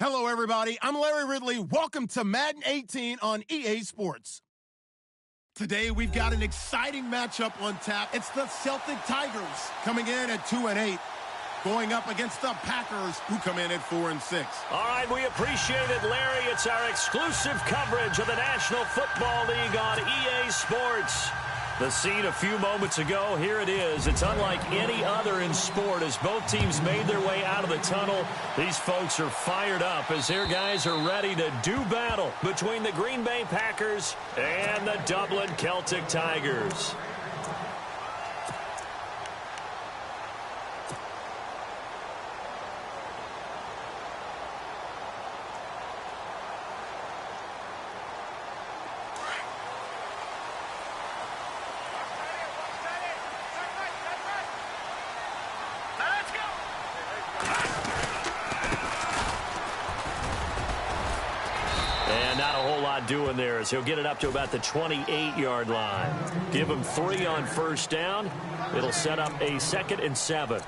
Hello, everybody. I'm Larry Ridley. Welcome to Madden 18 on EA Sports. Today, we've got an exciting matchup on tap. It's the Celtic Tigers coming in at 2-8, going up against the Packers, who come in at 4-6. All right, we appreciate it, Larry. It's our exclusive coverage of the National Football League on EA Sports. The scene a few moments ago, here it is. It's unlike any other in sport as both teams made their way out of the tunnel. These folks are fired up as their guys are ready to do battle between the Green Bay Packers and the Dublin Celtic Tigers. Doing there is he'll get it up to about the 28-yard line. Give him 3 on first down. It'll set up a 2nd and 7.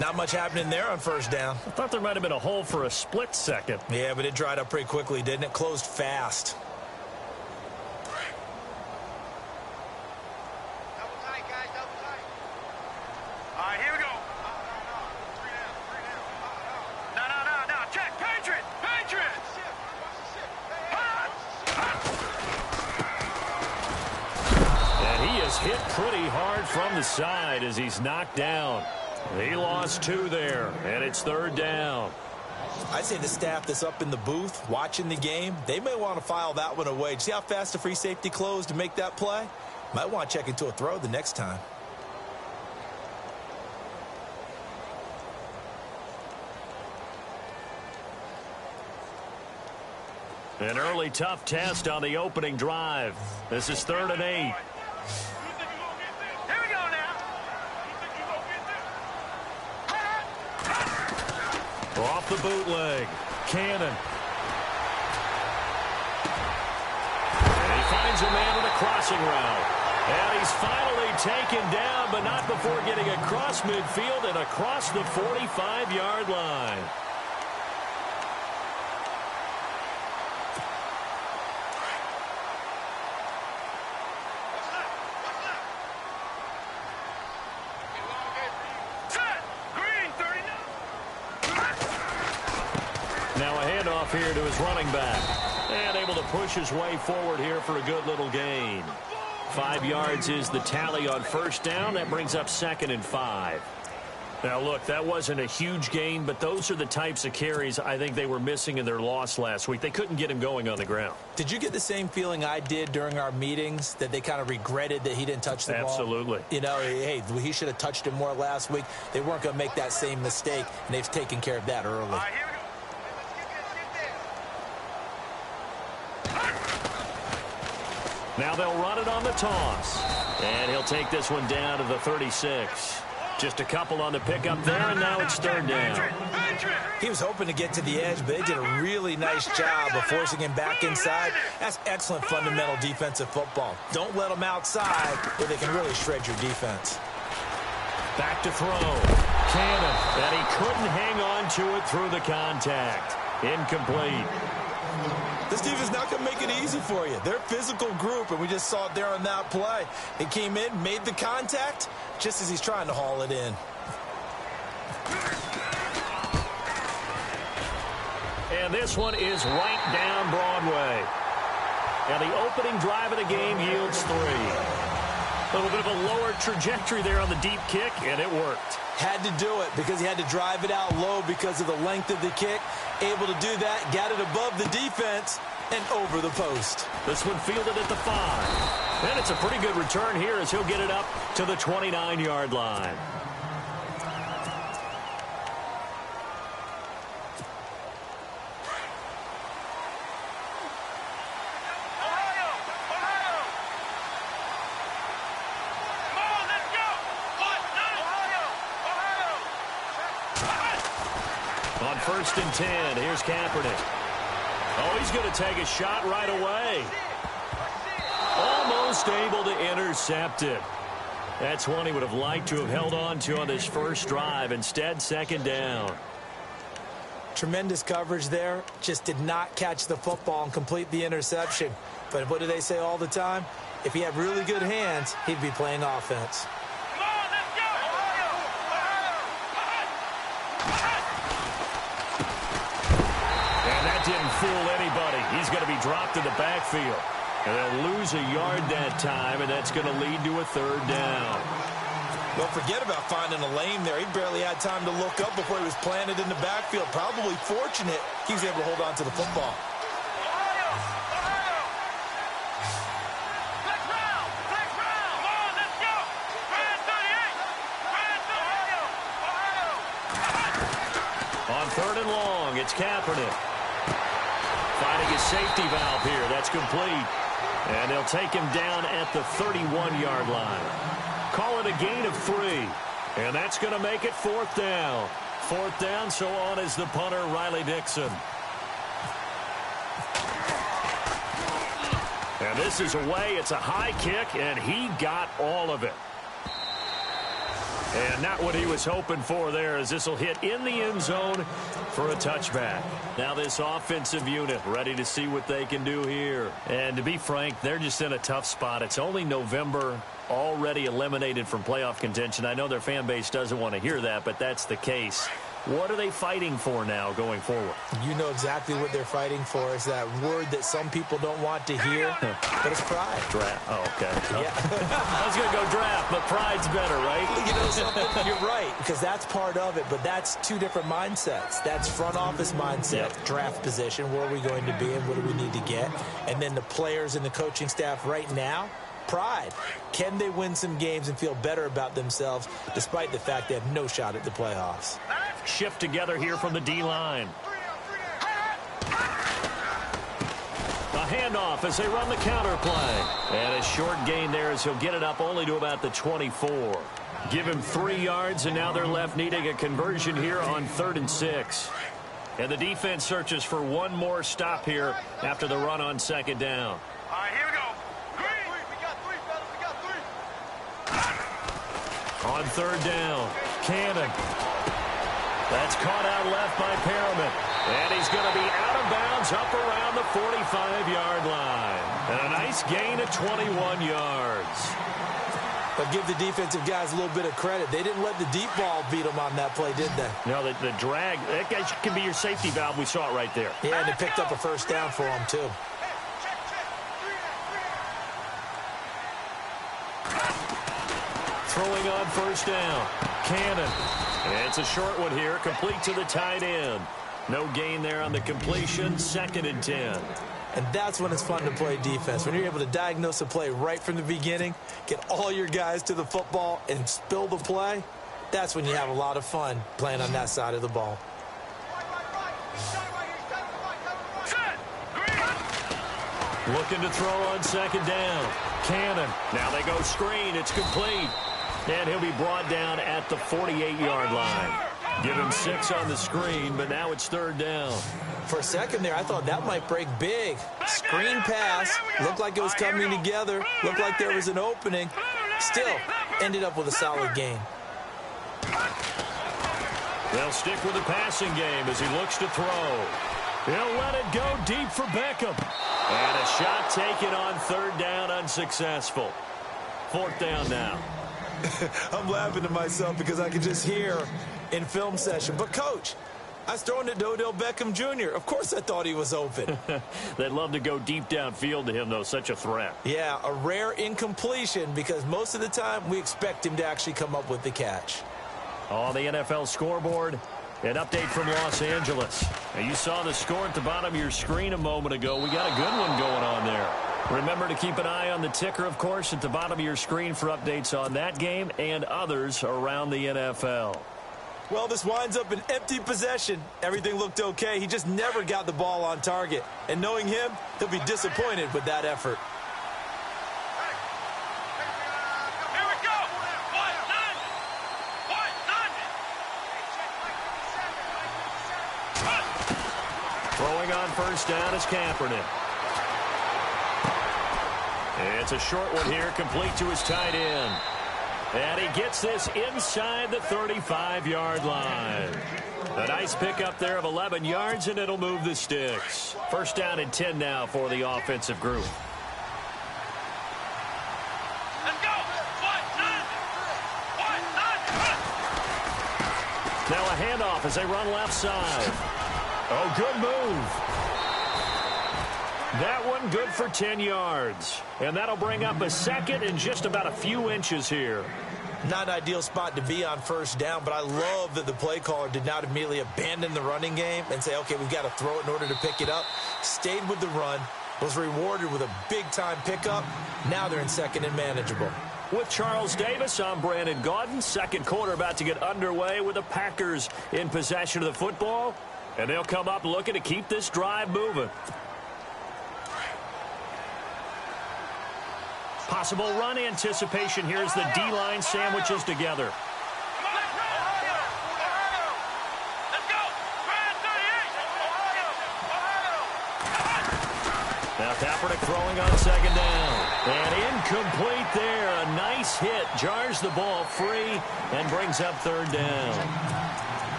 Not much happening there on first down. I thought there might have been a hole for a split second. Yeah, but it dried up pretty quickly, didn't it? Closed fast. Double tight, guys, double tight. All right, here we go. No. Check, Patriots. He is hit pretty hard from the side as he's knocked down. He lost 2 there, and it's 3rd down. I'd say the staff that's up in the booth watching the game, they may want to file that one away. See how fast the free safety closed to make that play? Might want to check into a throw the next time. An early tough test on the opening drive. This is 3rd and 8. Off the bootleg. Cannon. And he finds a man with a crossing route. And he's finally taken down, but not before getting across midfield and across the 45-yard line. Here to his running back. And able to push his way forward here for a good little gain. 5 yards is the tally on first down. That brings up 2nd and 5. Now, look, that wasn't a huge gain, but those are the types of carries I think they were missing in their loss last week. They couldn't get him going on the ground. Did you get the same feeling I did during our meetings, that they kind of regretted that he didn't touch the ball? Absolutely. You know, hey, he should have touched it more last week. They weren't going to make that same mistake, and they've taken care of that early. Now they'll run it on the toss. And he'll take this one down to the 36. Just a couple on the pickup there, and now it's 3rd down. He was hoping to get to the edge, but they did a really nice job of forcing him back inside. That's excellent fundamental defensive football. Don't let them outside where they can really shred your defense. Back to throw. Cannon. And he couldn't hang on to it through the contact. Incomplete. This defense is not going to make it easy for you. They're a physical group, and we just saw it there on that play. He came in, made the contact, just as he's trying to haul it in. And this one is right down Broadway. And the opening drive of the game yields 3. A little bit of a lower trajectory there on the deep kick, and it worked. Had to do it because he had to drive it out low because of the length of the kick. Able to do that, got it above the defense, and over the post. This one fielded at the 5. And it's a pretty good return here as he'll get it up to the 29-yard line. On 1st and 10, here's Kaepernick. Oh, he's going to take a shot right away. Almost able to intercept it. That's one he would have liked to have held on to on this first drive. Instead, 2nd down. Tremendous coverage there. Just did not catch the football and complete the interception. But what do they say all the time? If he had really good hands, he'd be playing offense. And that didn't fool anybody. He's going to be dropped in the backfield. And they'll lose a yard that time, and that's going to lead to a third down. Well, forget about finding a lane there. He barely had time to look up before he was planted in the backfield. Probably fortunate he was able to hold on to the football. On third and long, it's Kaepernick. Finding his safety valve here. That's complete. And they'll take him down at the 31-yard line. Call it a gain of 3. And that's going to make it fourth down. Fourth down, so on is the punter, Riley Dixon. And this is away. It's a high kick, and he got all of it. And not what he was hoping for there, as this will hit in the end zone for a touchback. Now this offensive unit ready to see what they can do here. And to be frank, they're just in a tough spot. It's only November, already eliminated from playoff contention. I know their fan base doesn't want to hear that, but that's the case. What are they fighting for now going forward? You know exactly what they're fighting for. Is that word that some people don't want to hear, but it's pride. Draft. Oh, okay. Yeah. I was going to go draft, but pride's better, right? You know something? You're right, because that's part of it, but that's two different mindsets. That's front office mindset, draft position, where are we going to be and what do we need to get? And then the players and the coaching staff right now, pride. Can they win some games and feel better about themselves despite the fact they have no shot at the playoffs? Shift together here from the D-line. A handoff as they run the counter play. And a short gain there as he'll get it up only to about the 24. Give him 3 yards, and now they're left needing a conversion here on 3rd and 6. And the defense searches for one more stop here after the run on 2nd down. All right, here we go. We got three, fellas. We got 3. On 3rd down, Cannon. That's caught out left by Perriman. And he's going to be out of bounds up around the 45-yard line. And a nice gain of 21 yards. But give the defensive guys a little bit of credit. They didn't let the deep ball beat them on that play, did they? No, the drag, that guy can be your safety valve. We saw it right there. Yeah, and they picked up a first down for them, too. Throwing on 1st down. Cannon. It's a short one here, complete to the tight end. No gain there on the completion, 2nd and 10. And that's when it's fun to play defense. When you're able to diagnose a play right from the beginning, get all your guys to the football and spill the play, that's when you have a lot of fun playing on that side of the ball. Looking to throw on 2nd down. Cannon. Now they go screen. It's complete. And he'll be brought down at the 48-yard line. Give him 6 on the screen, but now it's 3rd down. For a second there, I thought that might break big. Screen pass. Looked like it was coming together. Looked like there was an opening. Still, ended up with a solid gain. They'll stick with the passing game as he looks to throw. He'll let it go deep for Beckham. And a shot taken on 3rd down, unsuccessful. 4th down now. I'm laughing to myself because I can just hear in film session. But, Coach, I was throwing it to Odell Beckham Jr. Of course I thought he was open. They'd love to go deep downfield to him, though. Such a threat. Yeah, a rare incompletion because most of the time we expect him to actually come up with the catch. On the NFL scoreboard, an update from Los Angeles. Now, you saw the score at the bottom of your screen a moment ago. We got a good one going on there. Remember to keep an eye on the ticker, of course, at the bottom of your screen for updates on that game and others around the NFL. Well, this winds up an empty possession. Everything looked okay. He just never got the ball on target. And knowing him, he'll be disappointed with that effort. Here we go. Throwing on 1st down is Kaepernick. It's a short one here, complete to his tight end. And he gets this inside the 35-yard line. A nice pickup there of 11 yards, and it'll move the sticks. First down and 10 now for the offensive group. Let's go. Now a handoff as they run left side. Oh, good move. That one good for 10 yards. And that'll bring up a second and just about a few inches here. Not an ideal spot to be on first down, but I love that the play caller did not immediately abandon the running game and say, okay, we've got to throw it in order to pick it up. Stayed with the run, was rewarded with a big-time pickup. Now they're in second and manageable. With Charles Davis, I'm Brandon Gaudin. Second quarter about to get underway with the Packers in possession of the football. And they'll come up looking to keep this drive moving. Possible run anticipation here as the D-line sandwiches together. Now Kaepernick throwing on second down. And incomplete there. A nice hit. Jars the ball free and brings up third down.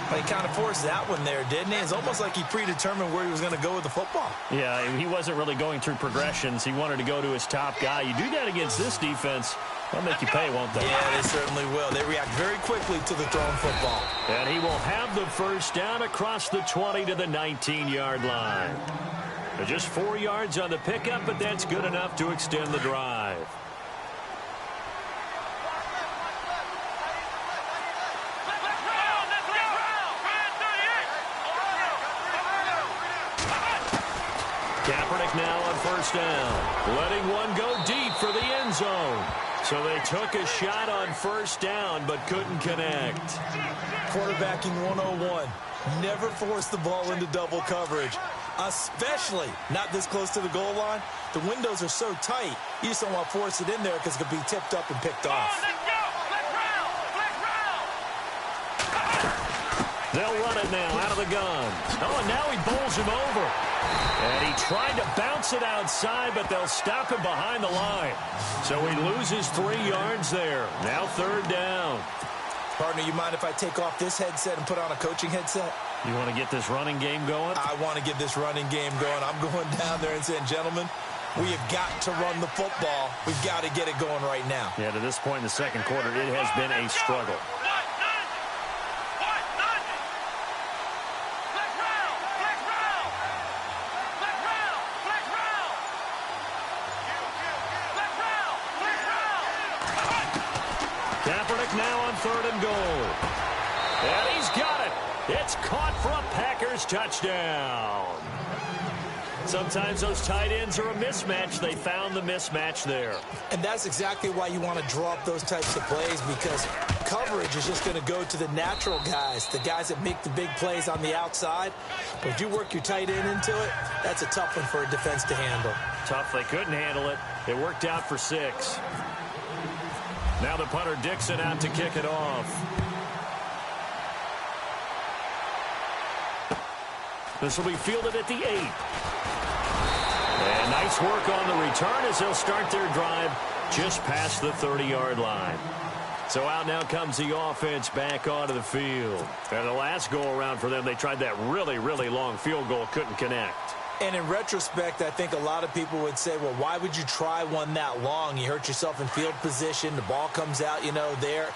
He kind of forced that one there, didn't he? It's almost like he predetermined where he was going to go with the football. Yeah, he wasn't really going through progressions. He wanted to go to his top guy. You do that against this defense, they'll make you pay, won't they? Yeah, they certainly will. They react very quickly to the thrown football. And he will have the first down across the 20 to the 19-yard line. Just 4 yards on the pickup, but that's good enough to extend the drive. Kaepernick now on first down, letting one go deep for the end zone. So they took a shot on first down, but couldn't connect. Quarterbacking 101. Never force the ball into double coverage, especially not this close to the goal line. The windows are so tight, you just don't want to force it in there because it could be tipped up and picked off. They'll run it now out of the gun. Oh, and now he bowls him over. And he tried to bounce it outside, but they'll stop him behind the line. So he loses 3 yards there. Now third down. Partner, you mind if I take off this headset and put on a coaching headset? You want to get this running game going? I want to get this running game going. I'm going down there and saying, gentlemen, we have got to run the football. We've got to get it going right now. Yeah, to this point in the second quarter, it has been a struggle. Kaepernick now on third and goal. And he's got it. It's caught for a Packers touchdown. Sometimes those tight ends are a mismatch. They found the mismatch there. And that's exactly why you want to draw up those types of plays, because coverage is just going to go to the natural guys, the guys that make the big plays on the outside. But if you work your tight end into it, that's a tough one for a defense to handle. Tough. They couldn't handle it. It worked out for 6. Now the punter Dixon out to kick it off. This will be fielded at the 8. And nice work on the return as they'll start their drive just past the 30-yard line. So out now comes the offense back onto the field. And the last go-around for them, they tried that really, really long field goal, couldn't connect. And in retrospect, I think a lot of people would say, well, why would you try one that long? You hurt yourself in field position. The ball comes out, there.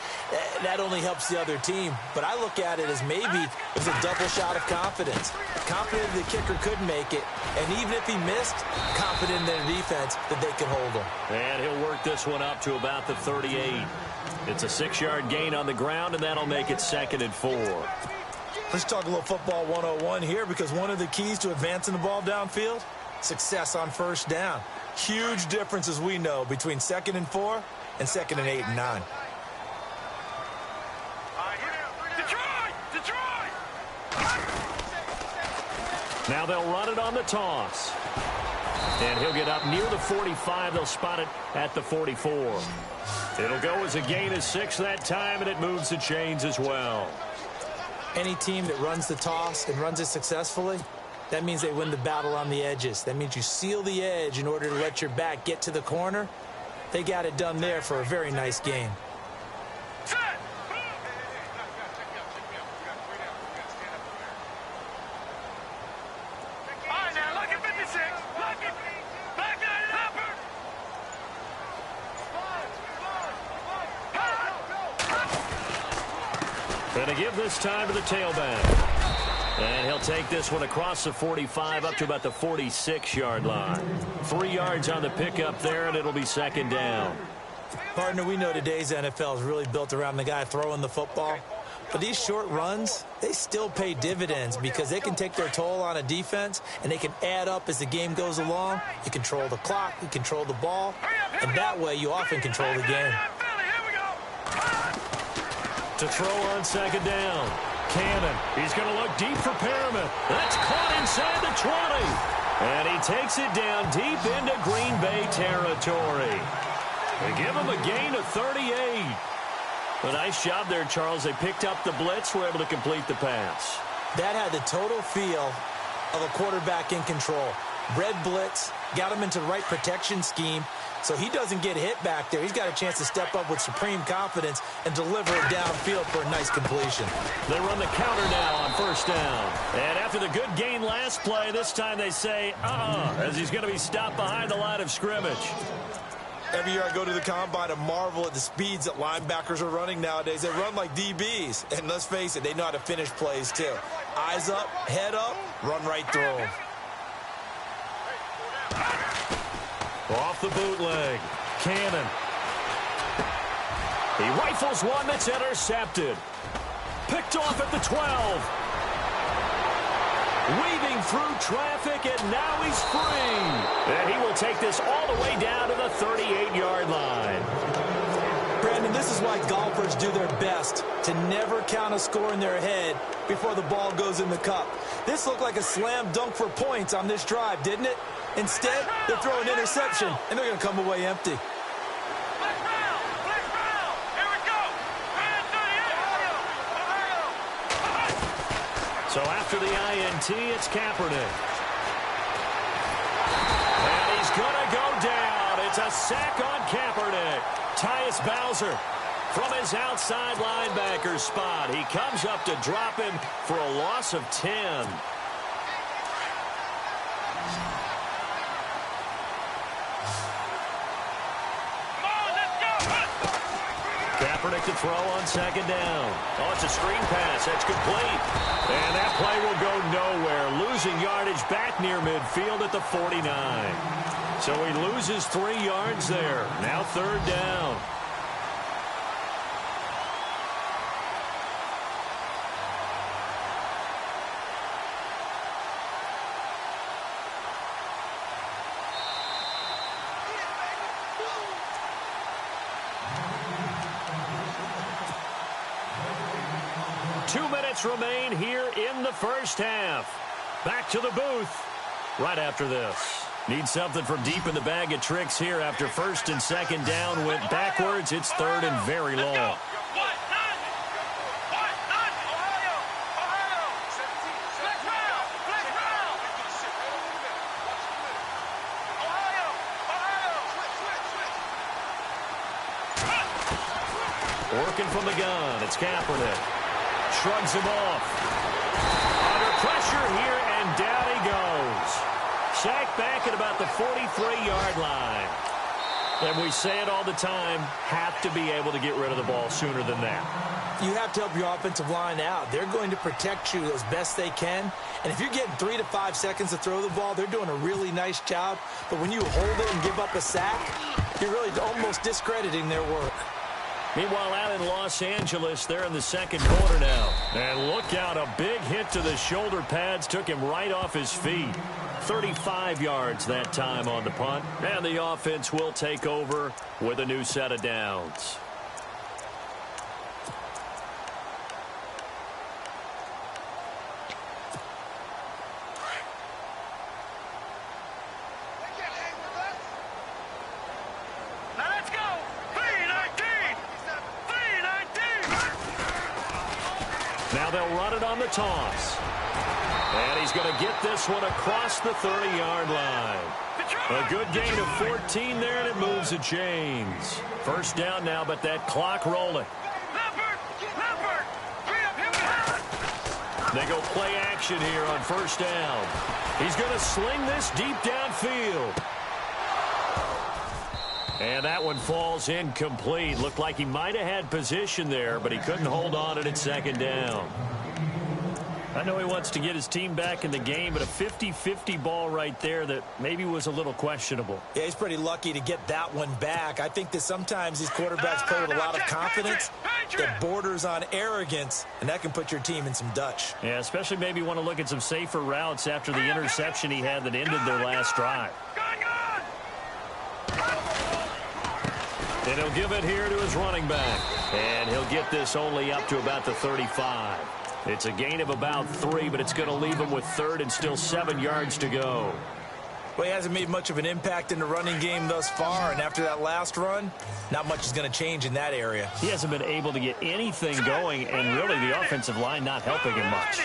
That only helps the other team. But I look at it as maybe it was a double shot of confidence. Confident the kicker could make it. And even if he missed, confident in their defense that they could hold him. And he'll work this one up to about the 38. It's a 6-yard gain on the ground, and that'll make it 2nd and 4. Let's talk a little football 101 here, because one of the keys to advancing the ball downfield, success on first down. Huge difference, as we know, between 2nd and 4 and 2nd and 8 and 9. Now they'll run it on the toss. And he'll get up near the 45. They'll spot it at the 44. It'll go as a gain of 6 that time, and it moves the chains as well. Any team that runs the toss and runs it successfully, that means they win the battle on the edges. That means you seal the edge in order to let your back get to the corner. They got it done there for a very nice game. Going to give this time to the tailback. And he'll take this one across the 45 up to about the 46-yard line. 3 yards on the pickup there, and it'll be second down. Partner, we know today's NFL is really built around the guy throwing the football. But these short runs, they still pay dividends because they can take their toll on a defense, and they can add up as the game goes along. You control the clock, you control the ball, and that way you often control the game. To throw on second down. Cannon. He's going to look deep for Perriman. That's caught inside the 20. And he takes it down deep into Green Bay territory. They give him a gain of 38. A nice job there, Charles. They picked up the blitz, were able to complete the pass. That had the total feel of a quarterback in control. Red blitz, got him into the right protection scheme, so he doesn't get hit back there. He's got a chance to step up with supreme confidence and deliver it downfield for a nice completion. They run the counter now on first down. And after the good gain last play, this time they say, as he's going to be stopped behind the line of scrimmage. Every year I go to the combine and marvel at the speeds that linebackers are running nowadays. They run like DBs. And let's face it, they know how to finish plays too. Eyes up, head up, run right through them. Off the bootleg. Cannon. He rifles one that's intercepted. Picked off at the 12. Weaving through traffic, and now he's free. And he will take this all the way down to the 38-yard line. Brandon, this is why golfers do their best to never count a score in their head before the ball goes in the cup. This looked like a slam dunk for points on this drive, didn't it? Instead, they're throwing interception, and they're going to come away empty. So after the INT, it's Kaepernick. And he's going to go down. It's a sack on Kaepernick. Tyus Bowser from his outside linebacker spot. He comes up to drop him for a loss of 10. Kaepernick to throw on second down. Oh, it's a screen pass. That's complete. And that play will go nowhere. Losing yardage back near midfield at the 49. So he loses 3 yards there. Now third down. Remain here in the first half. Back to the booth right after this. Need something from deep in the bag of tricks here after first and second down went backwards. It's third and very long. Working from the gun. It's Kaepernick. Shrugs him off. Under pressure here, and down he goes. Sacked back at about the 43-yard line. And we say it all the time, have to be able to get rid of the ball sooner than that. You have to help your offensive line out. They're going to protect you as best they can. And if you're getting 3 to 5 seconds to throw the ball, they're doing a really nice job. But when you hold it and give up a sack, you're really almost discrediting their work. Meanwhile, out in Los Angeles, they're in the second quarter now. And look out, a big hit to the shoulder pads took him right off his feet. 35 yards that time on the punt. And the offense will take over with a new set of downs. Now they'll run it on the toss. And he's going to get this one across the 30-yard line. A good gain of 14 there, and it moves the chains. First down now, but that clock rolling. They go play action here on first down. He's going to sling this deep downfield. And that one falls incomplete. Looked like he might have had position there, but he couldn't hold on at second down. I know he wants to get his team back in the game, but a 50-50 ball right there that maybe was a little questionable. Yeah, he's pretty lucky to get that one back. I think that sometimes these quarterbacks play with a lot of confidence that borders on arrogance, and that can put your team in some Dutch. Yeah, especially maybe want to look at some safer routes after the interception he had that ended their last drive. And he'll give it here to his running back. And he'll get this only up to about the 35. It's a gain of about 3, but it's going to leave him with 3rd and still 7 yards to go. Well, he hasn't made much of an impact in the running game thus far, and after that last run, not much is going to change in that area. He hasn't been able to get anything going, and really the offensive line not helping him much.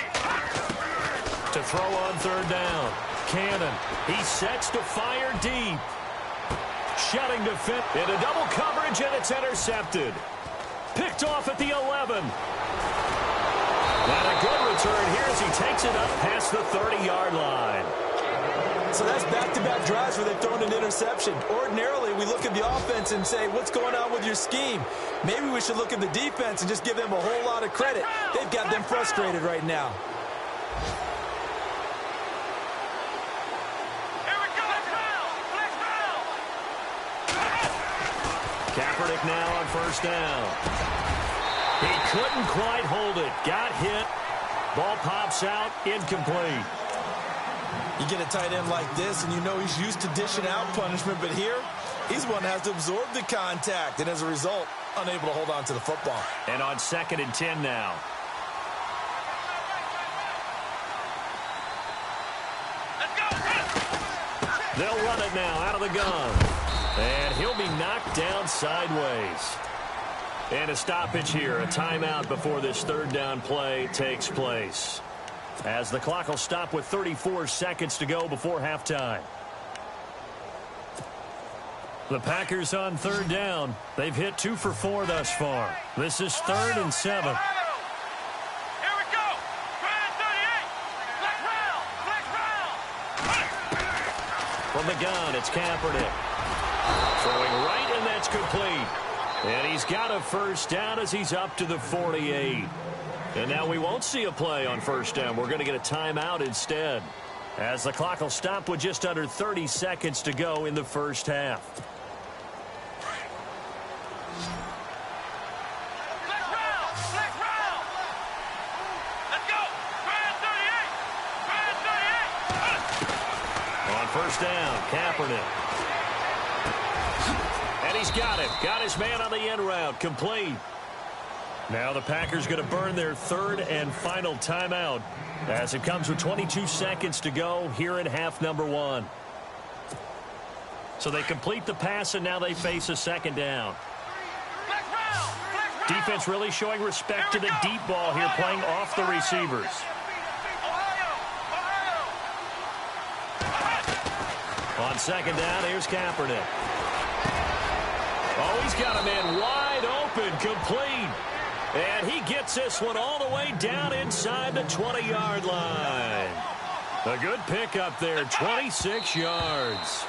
To throw on 3rd down. Cannon. He sets to fire deep. Shedding to fit into double coverage, and it's intercepted. Picked off at the 11. And a good return here as he takes it up past the 30-yard line. So that's back-to-back drives where they've thrown an interception. Ordinarily, we look at the offense and say, what's going on with your scheme? Maybe we should look at the defense and just give them a whole lot of credit. They've got them frustrated right now. Kaepernick now on 1st down. He couldn't quite hold it. Got hit. Ball pops out. Incomplete. You get a tight end like this, and you know he's used to dishing out punishment, but here, he's one that has to absorb the contact, and as a result, unable to hold on to the football. And on 2nd and 10 now. They'll run it now out of the gun. And he'll be knocked down sideways. And a stoppage here, a timeout before this 3rd down play takes place. As the clock will stop with 34 seconds to go before halftime. The Packers on 3rd down. They've hit 2 for 4 thus far. This is 3rd and 7. Here we go. 38. Flex round. From the gun, it's Kaepernick. Throwing right, and that's complete. And he's got a 1st down as he's up to the 48. And now we won't see a play on 1st down. We're going to get a timeout instead. As the clock will stop with just under 30 seconds to go in the 1st half. Flex round. Let's go. 38. On 1st down, Kaepernick. And he's got it. Got his man on the end route. Complete. Now the Packers going to burn their 3rd and final timeout as it comes with 22 seconds to go here in half number 1. So they complete the pass, and now they face a 2nd down. Flex round. Defense really showing respect to the deep ball here, playing off the receivers. On 2nd down, here's Kaepernick. Oh, he's got a man wide open, complete. And he gets this one all the way down inside the 20-yard line. A good pickup there, 26 yards.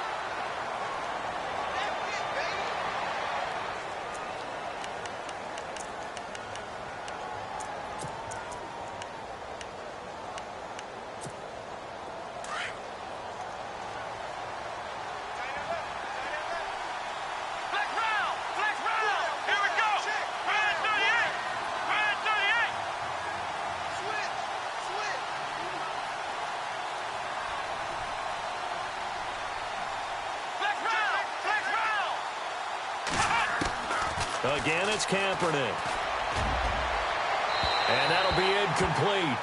Again, it's Kaepernick. And that'll be incomplete.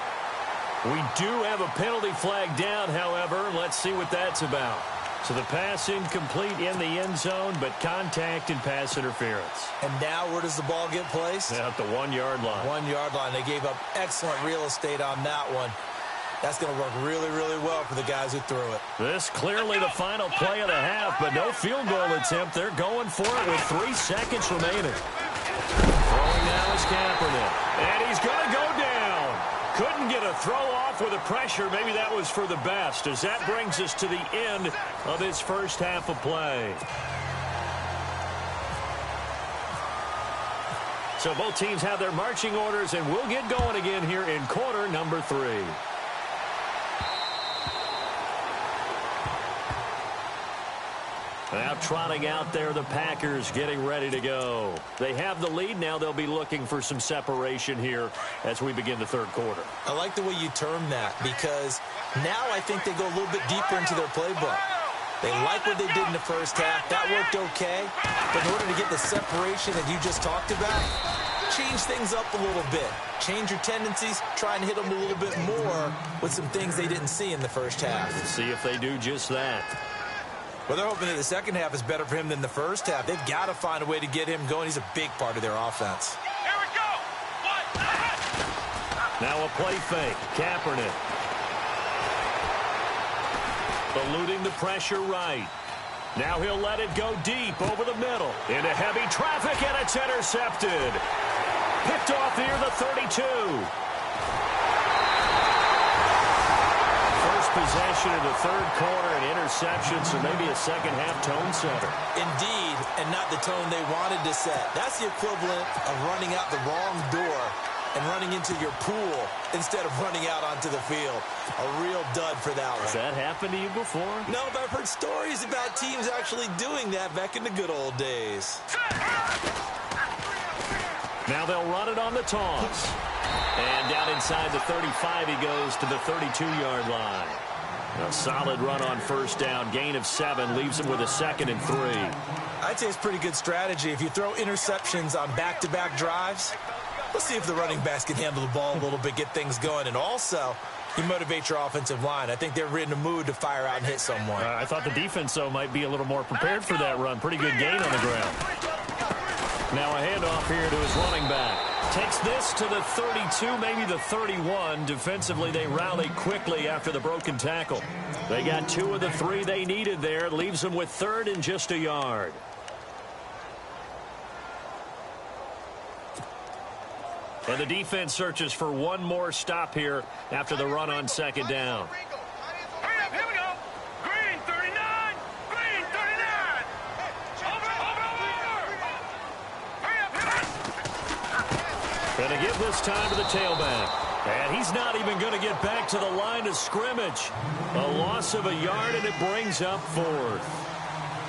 We do have a penalty flag down, however. Let's see what that's about. So the pass incomplete in the end zone, but contact and pass interference. And now where does the ball get placed? At the 1-yard line. 1-yard line. They gave up excellent real estate on that one. That's going to work really, really well for the guys who threw it. This clearly the final play of the half, but no field goal attempt. They're going for it with 3 seconds remaining. Throwing now is Kaepernick. And he's going to go down. Couldn't get a throw off with the pressure. Maybe that was for the best, as that brings us to the end of this first half of play. So both teams have their marching orders, and we'll get going again here in quarter number 3. Now trotting out there, the Packers getting ready to go. They have the lead. Now they'll be looking for some separation here as we begin the third quarter. I like the way you term that, because now I think they go a little bit deeper into their playbook. They like what they did in the first half. That worked okay. But in order to get the separation that you just talked about, change things up a little bit. Change your tendencies. Try and hit them a little bit more with some things they didn't see in the first half. We'll see if they do just that. Well, they're hoping that the second half is better for him than the first half. They've got to find a way to get him going. He's a big part of their offense. Here we go. Now a play fake. Kaepernick. Eluding the pressure right. Now he'll let it go deep over the middle. Into heavy traffic, and it's intercepted. Picked off near the 32. First possession in the third quarter, an interception, so maybe a second-half tone setter. Indeed, and not the tone they wanted to set. That's the equivalent of running out the wrong door and running into your pool instead of running out onto the field. A real dud for that one. Has that happened to you before? No, but I've heard stories about teams actually doing that back in the good old days. Now they'll run it on the toss. And down inside the 35, he goes to the 32-yard line. A solid run on first down. Gain of 7 leaves him with a 2nd and 3. I'd say it's pretty good strategy. If you throw interceptions on back-to-back drives, let's see if the running backs can handle the ball a little bit, get things going. And also, you motivate your offensive line. I think they're in a mood to fire out and hit someone. I thought the defense, though, might be a little more prepared for that run. Pretty good gain on the ground. Now a handoff here to his running back. Takes this to the 32, maybe the 31. Defensively, they rally quickly after the broken tackle. They got 2 of the 3 they needed there. Leaves them with 3rd and just a yard. And the defense searches for one more stop here after the run on second down. Hurry up, here we go. Green 39. Green 39. Over. Hurry up. Going to give this time to the tailback. And he's not even going to get back to the line of scrimmage. A loss of a yard, and it brings up 4th.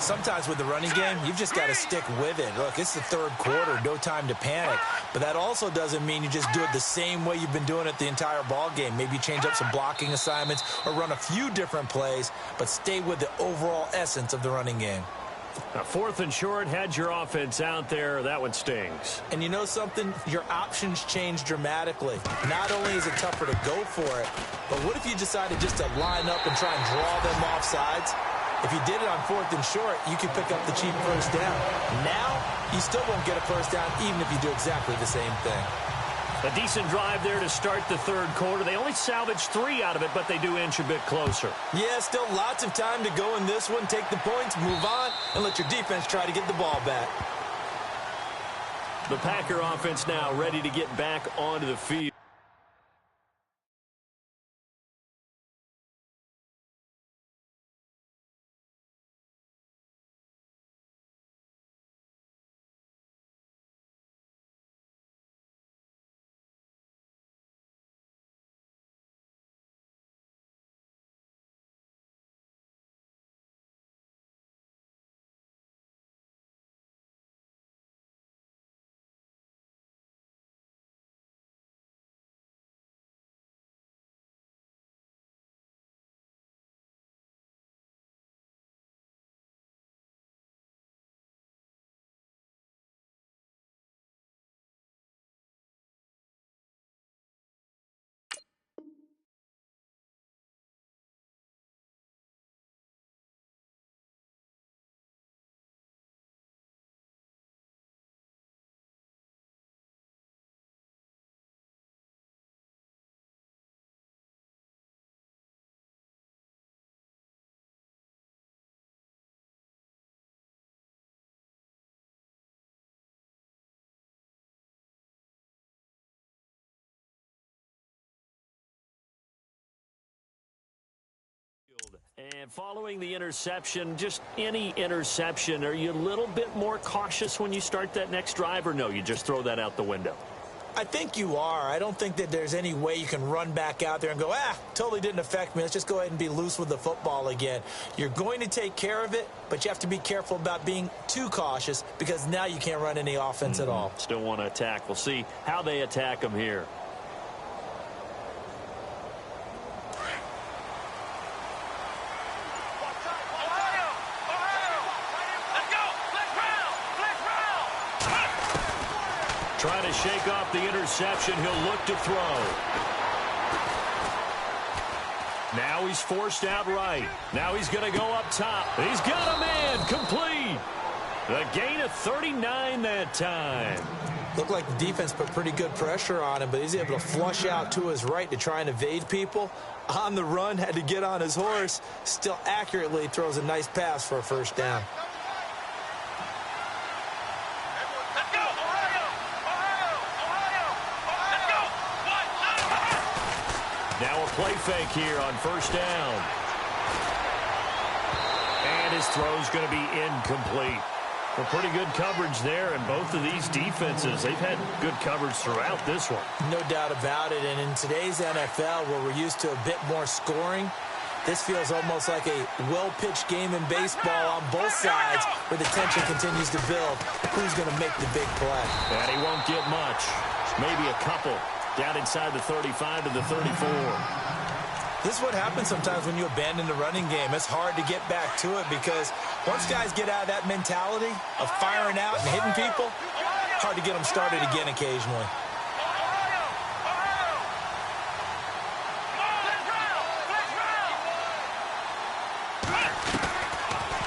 Sometimes with the running game, you've just got to stick with it. Look, it's the third quarter, no time to panic. But that also doesn't mean you just do it the same way you've been doing it the entire ball game. Maybe change up some blocking assignments or run a few different plays, but stay with the overall essence of the running game. Now, 4th and short, had your offense out there. That one stings. And you know something? Your options change dramatically. Not only is it tougher to go for it, but what if you decided just to line up and try and draw them off sides? If you did it on 4th and short, you could pick up the cheap first down. Now, you still won't get a first down even if you do exactly the same thing. A decent drive there to start the third quarter. They only salvaged 3 out of it, but they do inch a bit closer. Yeah, still lots of time to go in this one. Take the points, move on, and let your defense try to get the ball back. The Packer offense now ready to get back onto the field. And following the interception, just any interception, are you a little bit more cautious when you start that next drive, or no, you just throw that out the window? I think you are. I don't think that there's any way you can run back out there and go, totally didn't affect me. Let's just go ahead and be loose with the football again. You're going to take care of it, but you have to be careful about being too cautious because now you can't run any offense at all. Still want to attack. We'll see how they attack them here. Trying to shake off the interception. He'll look to throw. Now he's forced out right. Now he's going to go up top. He's got a man. Complete. The gain of 39 that time. Looked like the defense put pretty good pressure on him, but he's able to flush out to his right to try and evade people. On the run, had to get on his horse. Still accurately throws a nice pass for a first down. Now a play fake here on first down. And his throw's going to be incomplete. Well, pretty good coverage there, and both of these defenses, they've had good coverage throughout this one. No doubt about it, and in today's NFL, where we're used to a bit more scoring, this feels almost like a well-pitched game in baseball on both sides where the tension continues to build. Who's going to make the big play? And he won't get much. Maybe a couple. Down inside the 35 to the 34. This is what happens sometimes when you abandon the running game. It's hard to get back to it because once guys get out of that mentality of firing out and hitting people, hard to get them started again occasionally.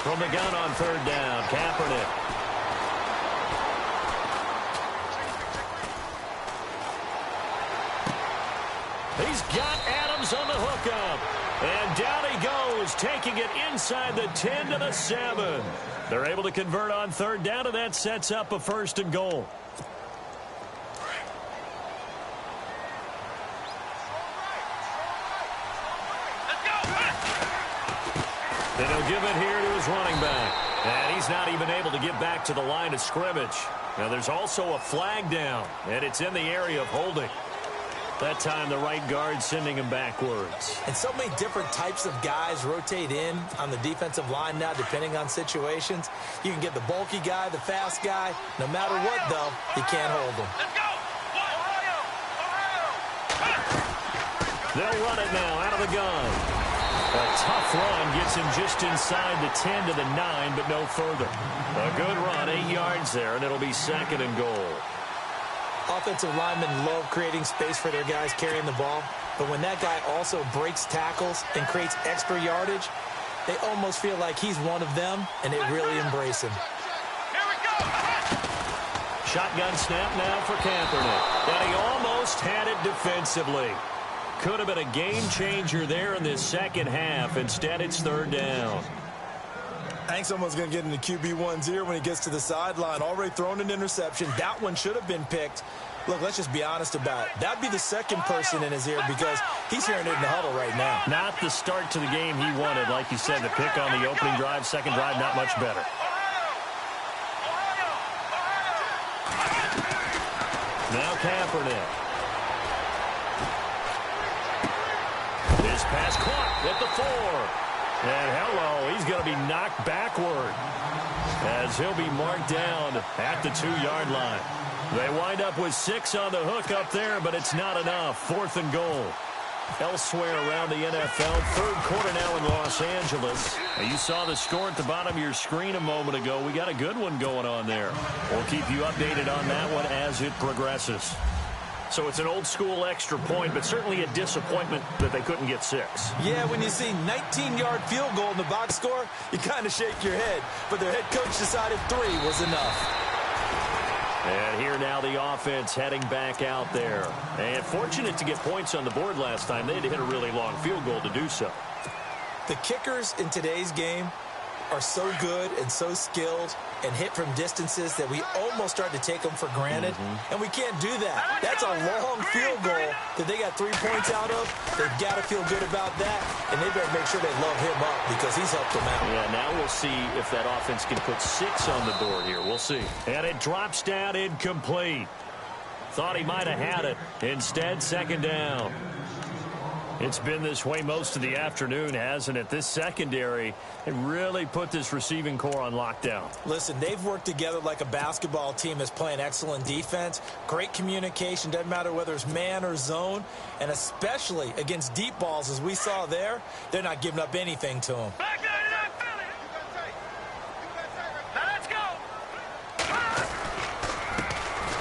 From the gun on third down, Kaepernick. He's got Adams on the hookup. And down he goes, taking it inside the 10 to the 7. They're able to convert on third down, and that sets up a first and goal. And he'll give it here to his running back. And he's not even able to get back to the line of scrimmage. Now there's also a flag down, and it's in the area of holding. That time, the right guard sending him backwards. And so many different types of guys rotate in on the defensive line now, depending on situations. You can get the bulky guy, the fast guy. No matter what, though, you can't hold them. They'll run it now out of the gun. A tough run gets him just inside the 10 to the 9, but no further. A good run, 8 yards there, and it'll be second and goal. Offensive linemen love creating space for their guys carrying the ball, but when that guy also breaks tackles and creates extra yardage, they almost feel like he's one of them, and they really embrace him. Here we go. Shotgun snap now for Kaepernick, and he almost had it defensively. Could have been a game changer there in this second half. Instead, it's third down. I think someone's going to get into QB1's ear when he gets to the sideline. Already thrown an interception. That one should have been picked. Look, let's just be honest about it. That'd be the second person in his ear because he's hearing it in the huddle right now. Not the start to the game he wanted. Like you said, the pick on the opening drive, second drive, not much better. Now Kaepernick. This pass caught at the 4. And hello, he's going to be knocked backward as he'll be marked down at the 2-yard line. They wind up with 6 on the hook up there, but it's not enough. 4th and goal. Elsewhere around the NFL, third quarter now in Los Angeles. Now you saw the score at the bottom of your screen a moment ago. We got a good one going on there. We'll keep you updated on that one as it progresses. So it's an old-school extra point, but certainly a disappointment that they couldn't get 6. Yeah, when you see 19-yard field goal in the box score, you kind of shake your head. But their head coach decided 3 was enough. And here now the offense heading back out there. And fortunate to get points on the board last time. They had to hit a really long field goal to do so. The kickers in today's game are so good and so skilled and hit from distances that we almost start to take them for granted, and we can't do that. That's a long field goal that they got 3 points out of. They've got to feel good about that, and they better make sure they love him up because he's helped them out. Yeah, now we'll see if that offense can put 6 on the board here. We'll see. And it drops down incomplete. Thought he might have had it. Instead, second down. It's been this way most of the afternoon, hasn't it? This secondary, it really put this receiving core on lockdown. Listen, they've worked together like a basketball team that's playing excellent defense. Great communication, doesn't matter whether it's man or zone. And especially against deep balls, as we saw there, they're not giving up anything to them.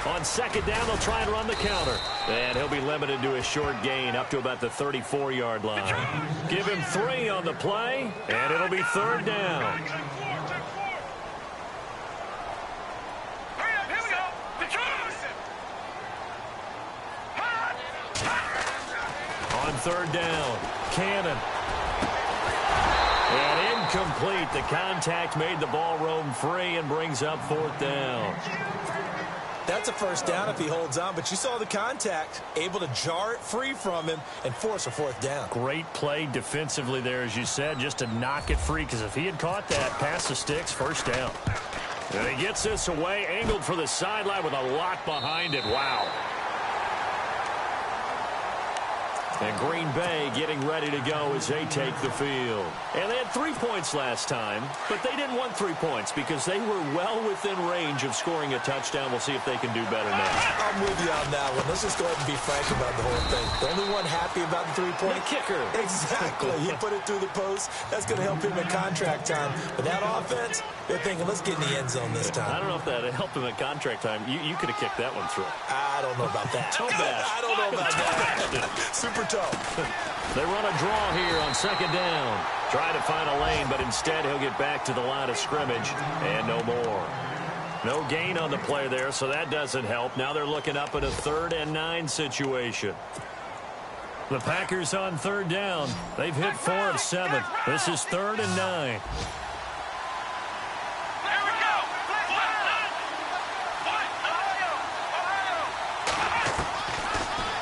On second down, they'll try and run the counter. And he'll be limited to a short gain up to about the 34-yard line. Give him 3 on the play, and it'll be third down. On third down, Cannon. And incomplete. The contact made the ball roam free and brings up fourth down. That's a first down if he holds on, but you saw the contact, able to jar it free from him and force a fourth down. Great play defensively there, as you said, just to knock it free, because if he had caught that, pass the sticks, first down. And he gets this away, angled for the sideline with a lot behind it. Wow. And Green Bay getting ready to go as they take the field. And they had 3 points last time, but they didn't want 3 points because they were well within range of scoring a touchdown. We'll see if they can do better now. I'm with you on that one. Let's just go ahead and be frank about the whole thing. The only one happy about the 3-point kicker. Exactly. He put it through the post. That's going to help him in contract time. But that offense, they're thinking, let's get in the end zone this time. I don't know if that helped him at contract time. You could have kicked that one through. I don't know about that. I don't know about that. Super tough. They run a draw here on second down. Try to find a lane, but instead he'll get back to the line of scrimmage and no more. No gain on the play there, so that doesn't help. Now they're looking up at a 3rd and 9 situation. The Packers on third down. They've hit 4 of 7. This is 3rd and 9.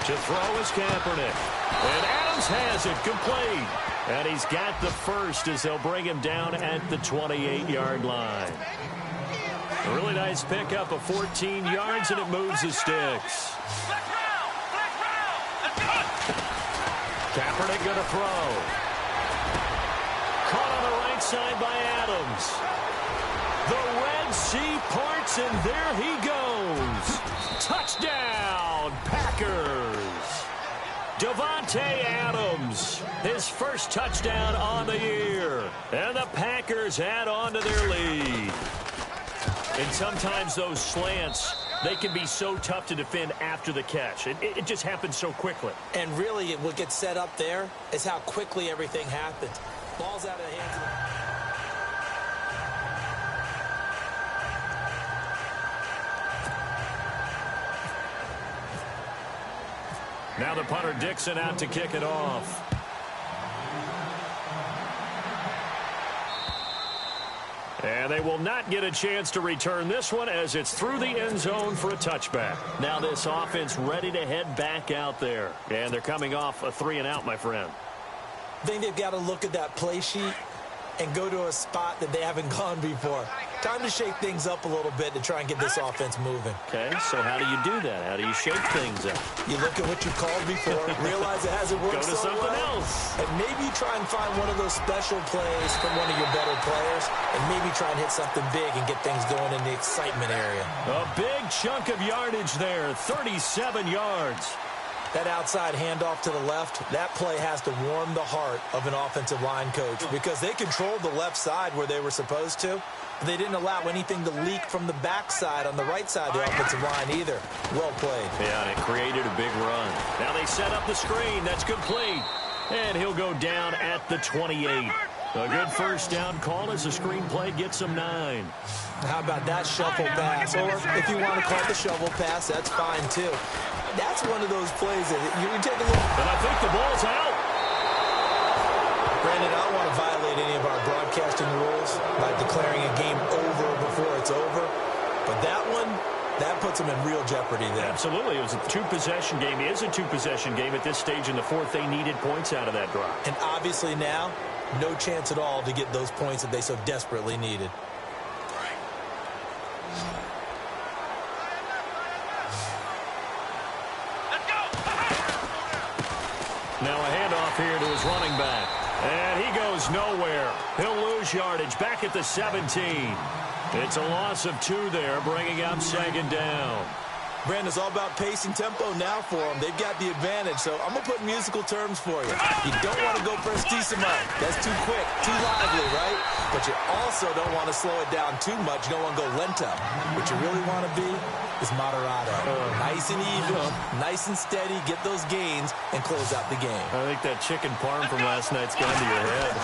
To throw is Kaepernick. And Adams has it complete. And he's got the first as they'll bring him down at the 28-yard line. A really nice pickup of 14 yards, and it moves the sticks. Kaepernick going to throw. Caught on the right side by Adams. The Red Sea parts, and there he goes. Touchdown, Packers. Davante Adams, his first touchdown on the year. And the Packers add on to their lead. And sometimes those slants, they can be so tough to defend after the catch. It just happens so quickly. And really, what gets set up there is how quickly everything happens. Ball's out of the hands of the... Now the punter Dixon out to kick it off. And they will not get a chance to return this one as it's through the end zone for a touchback. Now this offense ready to head back out there. And they're coming off a 3-and-out, my friend. I think they've got to look at that play sheet and go to a spot that they haven't gone before. Time to shake things up a little bit to try and get this offense moving. Okay, so how do you do that? How do you shake things up? You look at what you called before, realize it hasn't worked so well. Go to something else. And maybe you try and find one of those special plays from one of your better players, and maybe try and hit something big and get things going in the excitement area. A big chunk of yardage there, 37 yards. That outside handoff to the left, that play has to warm the heart of an offensive line coach because they controlled the left side where they were supposed to. But they didn't allow anything to leak from the backside on the right side of the offensive line either. Well played. Yeah, and it created a big run. Now they set up the screen. That's complete. And he'll go down at the 28. A good first down call as the screen play gets him 9. How about that shuffle pass? Or if you want to call it the shovel pass, that's fine too. That's one of those plays that you can take a look. And I think the ball's out. Brandon, I don't want to violate any of our broadcast interesting rules, like declaring a game over before it's over. But that one, that puts them in real jeopardy there. Absolutely. It was a two-possession game. It is a two-possession game at this stage in the fourth. They needed points out of that drive. And obviously now, no chance at all to get those points that they so desperately needed. Now a handoff here to his running back. And he goes nowhere. He'll lose yardage back at the 17. It's a loss of 2 there, bringing up second down. Brandon, it's all about pace and tempo now for them. They've got the advantage, so I'm going to put musical terms for you. You don't want to go prestissimo. That's too quick, too lively, right? But you also don't want to slow it down too much. You don't want to go lento. What you really want to be is moderato. Nice and even, nice and steady, get those gains, and close out the game. I think that chicken parm from last night's gone to your head.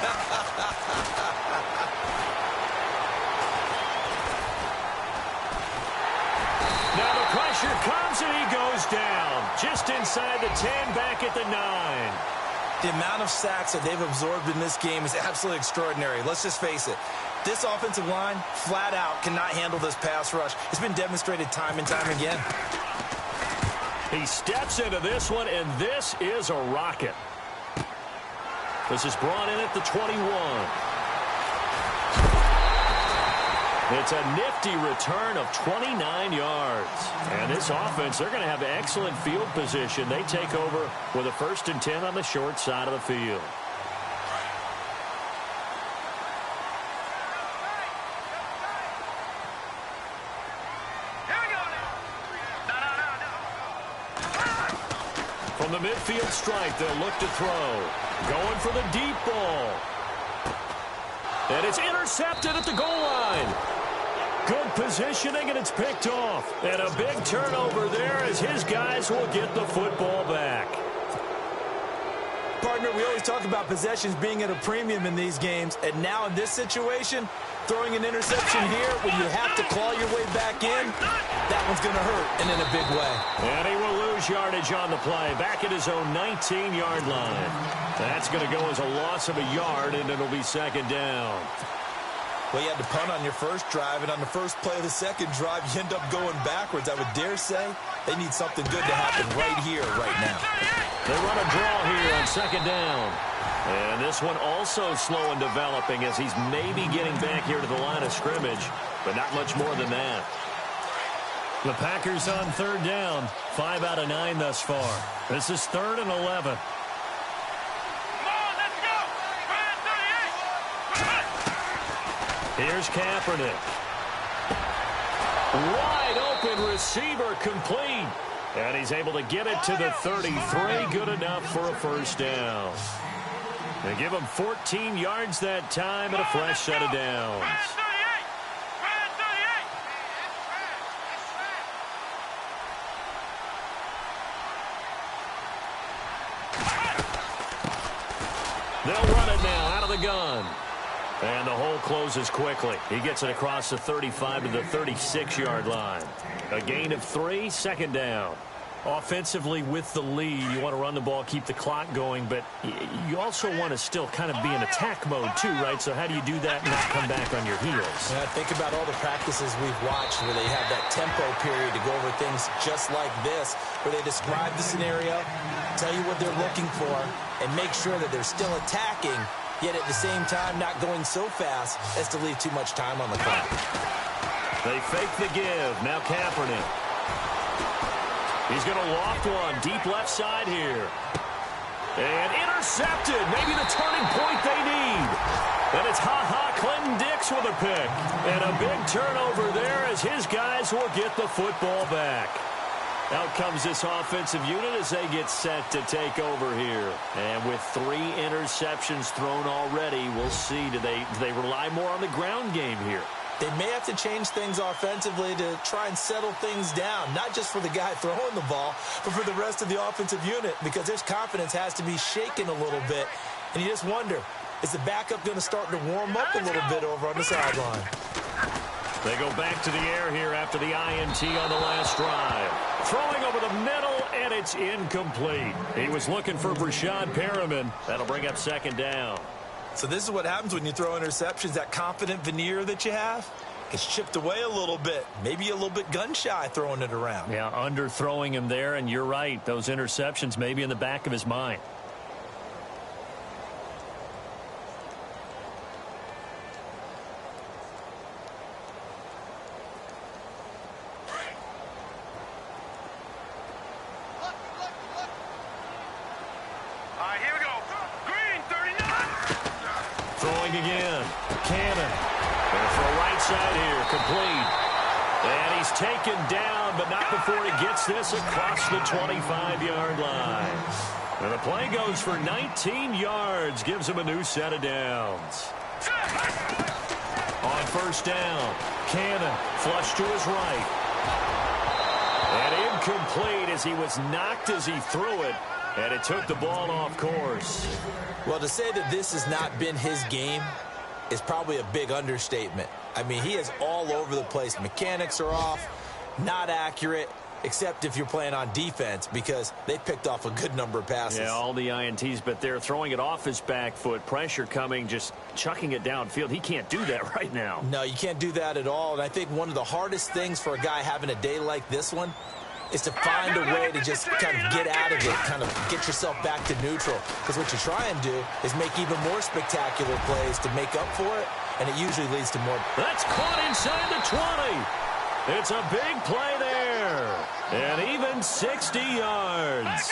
Now the pressure comes and he goes down. Just inside the 10, back at the 9. The amount of sacks that they've absorbed in this game is absolutely extraordinary. Let's just face it. This offensive line, flat out, cannot handle this pass rush. It's been demonstrated time and time again. He steps into this one, and this is a rocket. This is brought in at the 21. It's a nifty return of 29 yards. And this offense, they're going to have excellent field position. They take over with a 1st and 10 on the short side of the field. From the midfield stripe, they'll look to throw. Going for the deep ball. And it's intercepted at the goal line. Good positioning, and it's picked off. And a big turnover there as his guys will get the football back. Partner, we always talk about possessions being at a premium in these games. And now in this situation, throwing an interception here when you have to claw your way back in, that one's going to hurt, and in a big way. And he will lose yardage on the play. Back at his own 19-yard line. That's going to go as a loss of a yard, and it'll be second down. Well, you had to punt on your first drive, and on the first play of the second drive, you end up going backwards. I would dare say they need something good to happen right here, right now. They run a draw here on second down. And this one also slow in developing as he's maybe getting back here to the line of scrimmage, but not much more than that. The Packers on third down, 5 out of 9 thus far. This is 3rd and 11. Here's Kaepernick. Wide open receiver complete. And he's able to get it to the 33. Good enough for a first down. They give him 14 yards that time and a fresh set of downs. They'll run it now out of the gun. And the hole closes quickly. He gets it across the 35 to the 36-yard line. A gain of 3, second down. Offensively with the lead, you want to run the ball, keep the clock going, but you also want to still kind of be in attack mode too, right? So how do you do that and not come back on your heels? Yeah, think about all the practices we've watched where they have that tempo period to go over things just like this, where they describe the scenario, tell you what they're looking for, and make sure that they're still attacking, yet at the same time not going so fast as to leave too much time on the clock. They fake the give. Now Kaepernick. He's going to loft one deep left side here. And intercepted. Maybe the turning point they need. And it's Clinton Dix with a pick. And a big turnover there as his guys will get the football back. Out comes this offensive unit as they get set to take over here. And with 3 interceptions thrown already, we'll see. Do they rely more on the ground game here? They may have to change things offensively to try and settle things down, not just for the guy throwing the ball, but for the rest of the offensive unit, because their confidence has to be shaken a little bit. And you just wonder, is the backup going to start to warm up a little bit over on the sideline? They go back to the air here after the INT on the last drive. Throwing over the middle, and it's incomplete. He was looking for Brashad Perriman. That'll bring up second down. So this is what happens when you throw interceptions. That confident veneer that you have gets chipped away a little bit. Maybe a little bit gun-shy throwing it around. Yeah, underthrowing him there, and you're right. Those interceptions may be in the back of his mind. Again, Cannon. Going for a right side here, complete. And he's taken down, but not before he gets this across the 25-yard line. And the play goes for 19 yards, gives him a new set of downs. On first down, Cannon flush to his right. And incomplete as he was knocked as he threw it. And it took the ball off course. Well, to say that this has not been his game is probably a big understatement. I mean, he is all over the place. Mechanics are off, not accurate, except if you're playing on defense, because they picked off a good number of passes. Yeah, all the INTs, but they're throwing it off his back foot. Pressure coming, just chucking it downfield. He can't do that right now. No, you can't do that at all. And I think one of the hardest things for a guy having a day like this one is to find a way to just kind of get out of it, kind of get yourself back to neutral. Because what you try and do is make even more spectacular plays to make up for it, and it usually leads to more. That's caught inside the 20. It's a big play there. And even 60 yards.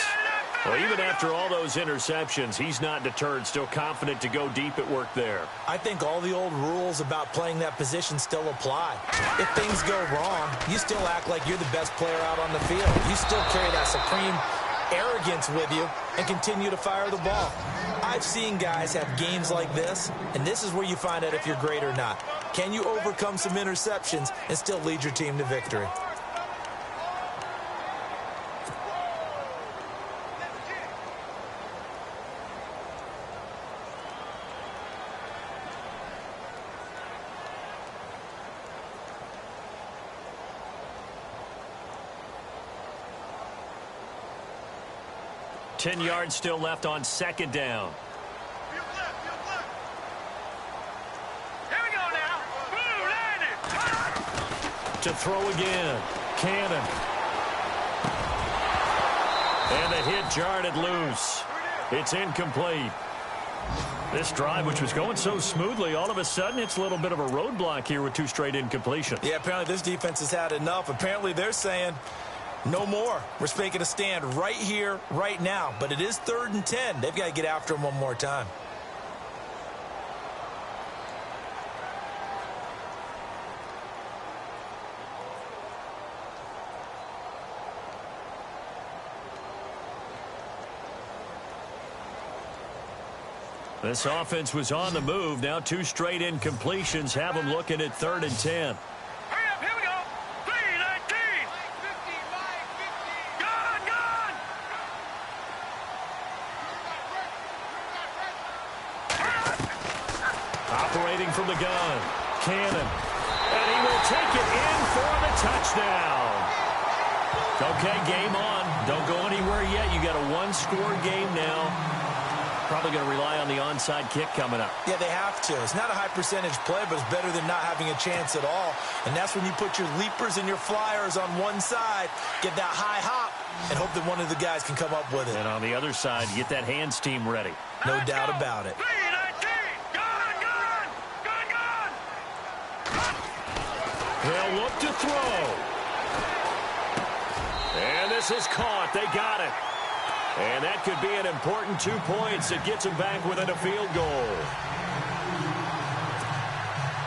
Well, even after all those interceptions, he's not deterred, still confident to go deep at work there. I think all the old rules about playing that position still apply. If things go wrong, you still act like you're the best player out on the field. You still carry that supreme arrogance with you and continue to fire the ball. I've seen guys have games like this, and this is where you find out if you're great or not. Can you overcome some interceptions and still lead your team to victory? Ten yards still left on second down. Here we go now. Blue landed. To throw again. Cannon. And the hit jarred it loose. It's incomplete. This drive, which was going so smoothly, all of a sudden it's a little bit of a roadblock here with two straight incompletions. Yeah, apparently this defense has had enough. Apparently they're saying no more. We're making a stand right here, right now. But it is 3rd and 10. They've got to get after him one more time. This offense was on the move. Now two straight incompletions have them looking at 3rd and 10. Hurry up, here we go. 319. Gone. Operating from the gun. Cannon. And he will take it in for the touchdown. Okay, game on. Don't go anywhere yet. You got a one-score game now. Probably going to rely on the onside kick coming up. Yeah, they have to. It's not a high percentage play, but it's better than not having a chance at all. And that's when you put your leapers and your flyers on one side, get that high hop, and hope that one of the guys can come up with it. And on the other side, get that hands team ready. No doubt about it. 319. Gone. They'll look to throw. And this is caught. They got it. And that could be an important 2 points that gets them back within a field goal.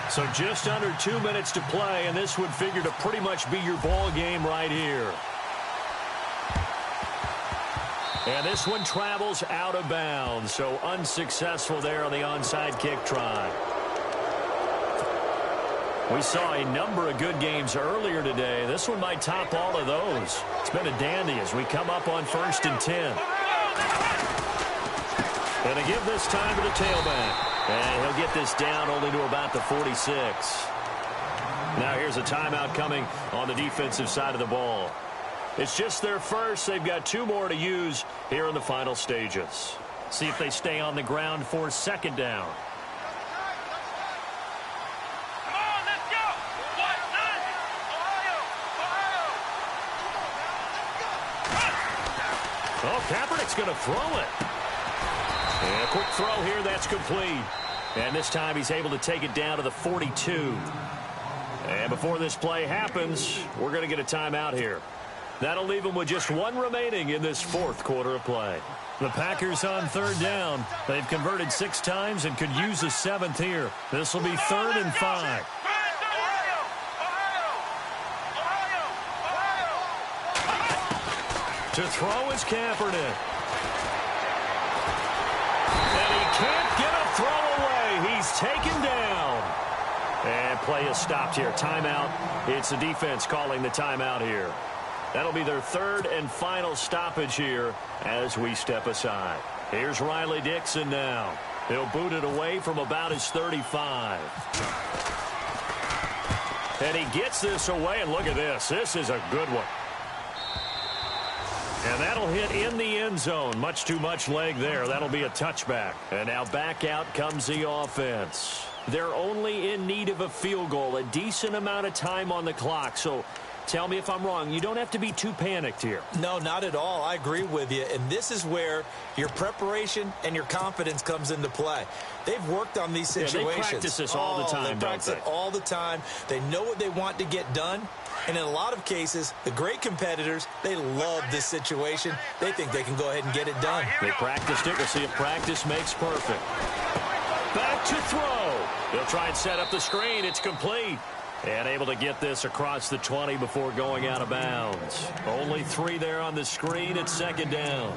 So just under 2 minutes to play, and this would figure to pretty much be your ball game right here. And this one travels out of bounds, so unsuccessful there on the onside kick try. We saw a number of good games earlier today. This one might top all of those. It's been a dandy as we come up on 1st and 10. And they give this time to the tailback. And he'll get this down only to about the 46. Now here's a timeout coming on the defensive side of the ball. It's just their first. They've got 2 more to use here in the final stages. See if they stay on the ground for second down. Come on, let's go. What? Ohio. Oh, Kaepernick's going to throw it. And a quick throw here, that's complete. And this time he's able to take it down to the 42. And before this play happens, we're going to get a timeout here. That'll leave them with just one remaining in this fourth quarter of play. The Packers on third down. They've converted 6 times and could use a 7th here. This will be 3rd and 5. To throw is Kaepernick. And he can't get a throw away. He's taken down. And play is stopped here. Timeout. It's the defense calling the timeout here. That'll be their 3rd and final stoppage here as we step aside. Here's Riley Dixon now. He'll boot it away from about his 35. And he gets this away, and look at this. This is a good one. And that'll hit in the end zone. Much too much leg there. That'll be a touchback. And now back out comes the offense. They're only in need of a field goal, a decent amount of time on the clock. So tell me if I'm wrong. You don't have to be too panicked here. No, not at all. I agree with you. And this is where your preparation and your confidence comes into play. They've worked on these situations. They practice this all the time, They practice it all the time. They know what they want to get done. And in a lot of cases, the great competitors, they love this situation. They think they can go ahead and get it done. They practiced it. We'll see if practice makes perfect. Back to throw. He'll try and set up the screen. It's complete. And able to get this across the 20 before going out of bounds. Only 3 there on the screen. It's 2nd down.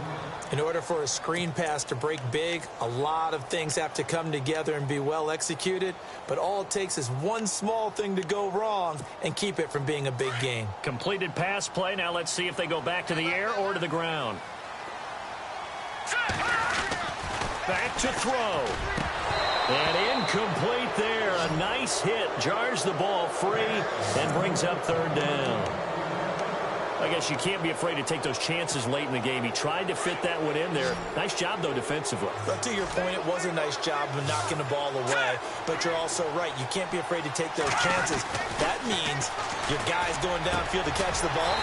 In order for a screen pass to break big, a lot of things have to come together and be well executed. But all it takes is one small thing to go wrong and keep it from being a big game. Completed pass play. Now let's see if they go back to the air or to the ground. Back to throw. And incomplete there. A nice hit. Jars the ball free and brings up 3rd down. I guess you can't be afraid to take those chances late in the game. He tried to fit that one in there. Nice job, though, defensively. But to your point, it was a nice job of knocking the ball away. But you're also right. You can't be afraid to take those chances. That means your guys going downfield to catch the ball,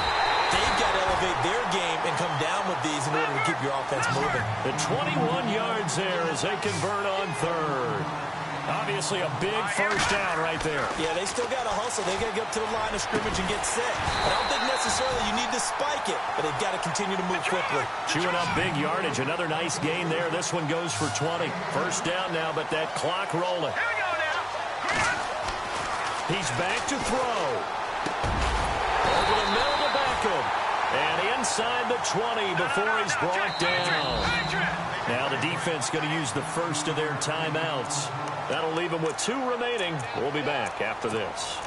they've got to elevate their game and come down with these in order to keep your offense moving. The 21 yards there as they convert on 3rd. Obviously a big first down right there. Yeah, they still got to hustle. They got to get up to the line of scrimmage and get set. I don't think necessarily you need to spike it, but they've got to continue to move quickly. Chewing up big yardage. Another nice gain there. This one goes for 20. First down now, but that clock rolling. Here we go now. He's back to throw. Over the middle to Beckham. And inside the 20 before he's brought down. Now the defense going to use the first of their timeouts. That'll leave them with 2 remaining. We'll be back after this.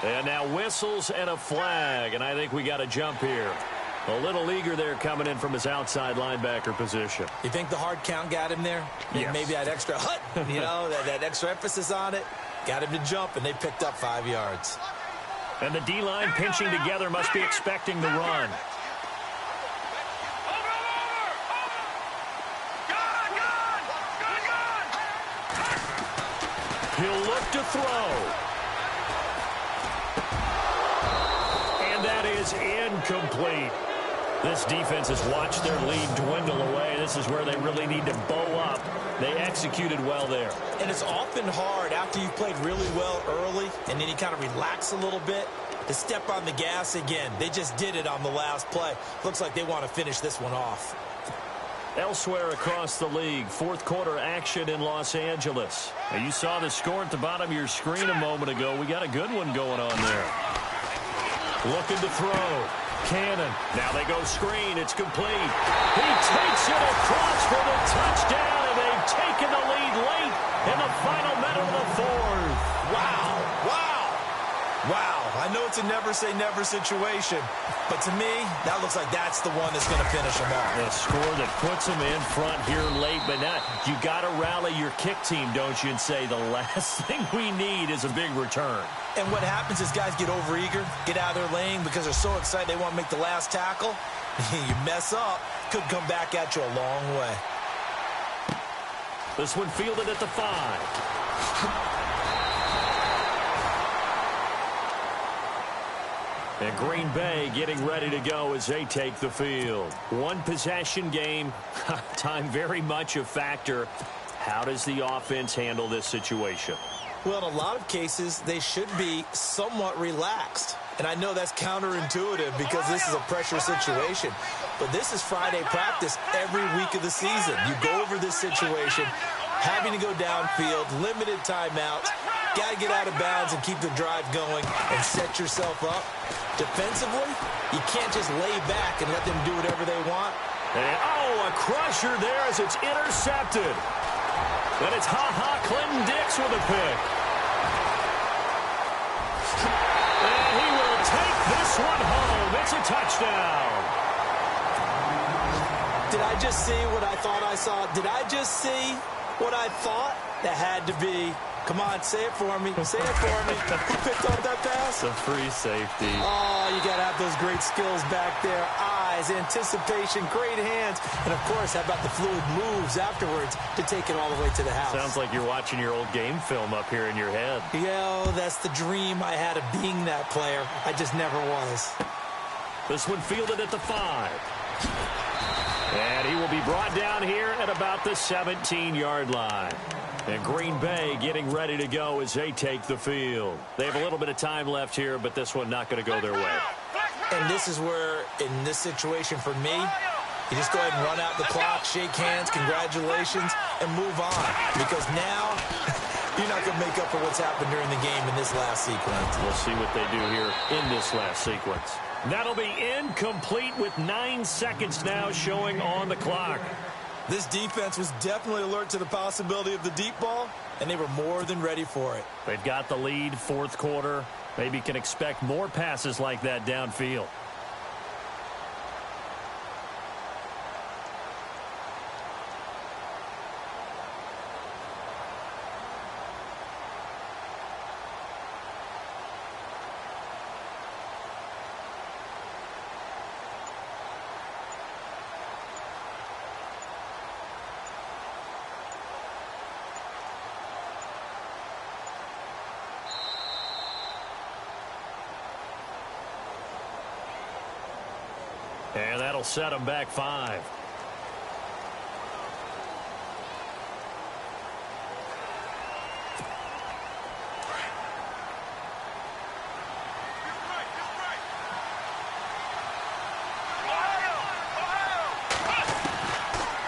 And now whistles and a flag, and I think we got a jump here. A little eager there coming in from his outside linebacker position. You think the hard count got him there? Yes. Maybe that extra hut, that extra emphasis on it, got him to jump, and they picked up 5 yards. And the D-line pinching together must be expecting the run. He'll look to throw. And that is incomplete. This defense has watched their lead dwindle away. This is where they really need to bow up. They executed well there. And it's often hard after you've played really well early and then you kind of relax a little bit to step on the gas again. They just did it on the last play. Looks like they want to finish this one off. Elsewhere across the league, fourth quarter action in Los Angeles. Now you saw the score at the bottom of your screen a moment ago. We got a good one going on there. Looking to throw. Cannon. Now they go screen. It's complete. He takes it across for the touchdown, and they've taken the lead late in the final minute of the fourth. Wow. Wow. Wow. I know it's a never-say-never situation. But to me, that looks like that's the one that's going to finish them off. A score that puts them in front here late, but now you got to rally your kick team, don't you, and say the last thing we need is a big return. And what happens is guys get overeager, get out of their lane because they're so excited they want to make the last tackle. You mess up, could come back at you a long way. This one fielded at the 5. And Green Bay getting ready to go as they take the field. One possession game, time very much a factor. How does the offense handle this situation? Well, in a lot of cases, they should be somewhat relaxed. And I know that's counterintuitive because this is a pressure situation. But this is Friday practice every week of the season. You go over this situation, having to go downfield, limited timeouts, got to get out of bounds and keep the drive going and set yourself up. Defensively, you can't just lay back and let them do whatever they want. And, oh, a crusher there as it's intercepted. And it's Clinton Dix with a pick. And he will take this one home. It's a touchdown. Did I just see what I thought I saw? Did I just see what I thought? That had to be. Come on, say it for me. Say it for me. Who picked up that pass? It's a free safety. Oh, you got to have those great skills back there. Eyes, anticipation, great hands. And, of course, how about the fluid moves afterwards to take it all the way to the house? Sounds like you're watching your old game film up here in your head. Yo, that's the dream I had of being that player. I just never was. This one fielded at the 5. And he will be brought down here at about the 17-yard line. And Green Bay getting ready to go as they take the field. They have a little bit of time left here, but this one not going to go their way. And this is where, in this situation for me, you just go ahead and run out the clock, shake hands, congratulations, and move on. Because now, you're not going to make up for what's happened during the game in this last sequence. We'll see what they do here in this last sequence. That'll be incomplete with 9 seconds now showing on the clock. This defense was definitely alert to the possibility of the deep ball, and they were more than ready for it. They've got the lead, fourth quarter. Maybe can expect more passes like that downfield. And that'll set them back 5.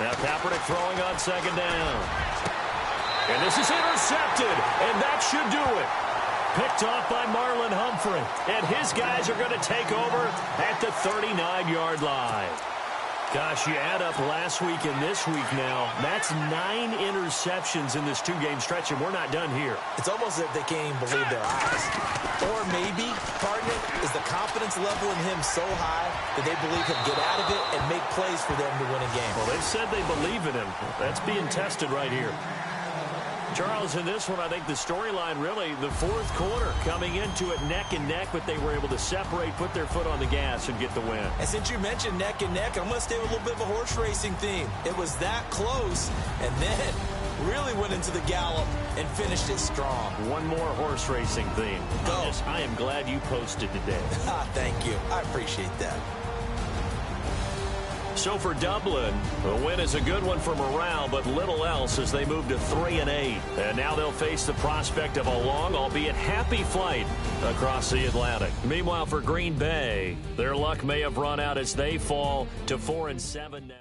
Now Kaepernick throwing on second down. And this is intercepted, and that should do it. Picked off by Marlon Humphrey. And his guys are going to take over at the 39-yard line. Gosh, you add up last week and this week now. That's 9 interceptions in this 2-game stretch, and we're not done here. It's almost as if they can't even believe their eyes. Or maybe, partner, is the confidence level in him so high that they believe he'll get out of it and make plays for them to win a game. Well, they've said they believe in him. That's being tested right here. Charles, in this one, I think the storyline really, the fourth quarter, coming into it neck and neck, but they were able to separate, put their foot on the gas, and get the win. And since you mentioned neck and neck, I'm going to stay with a little bit of a horse racing theme. It was that close, and then really went into the gallop and finished it strong. One more horse racing theme. Go. I am glad you posted today. Thank you. I appreciate that. So for Dublin, the win is a good one for morale, but little else as they move to 3-8. And now they'll face the prospect of a long, albeit happy flight across the Atlantic. Meanwhile, for Green Bay, their luck may have run out as they fall to 4-7 now.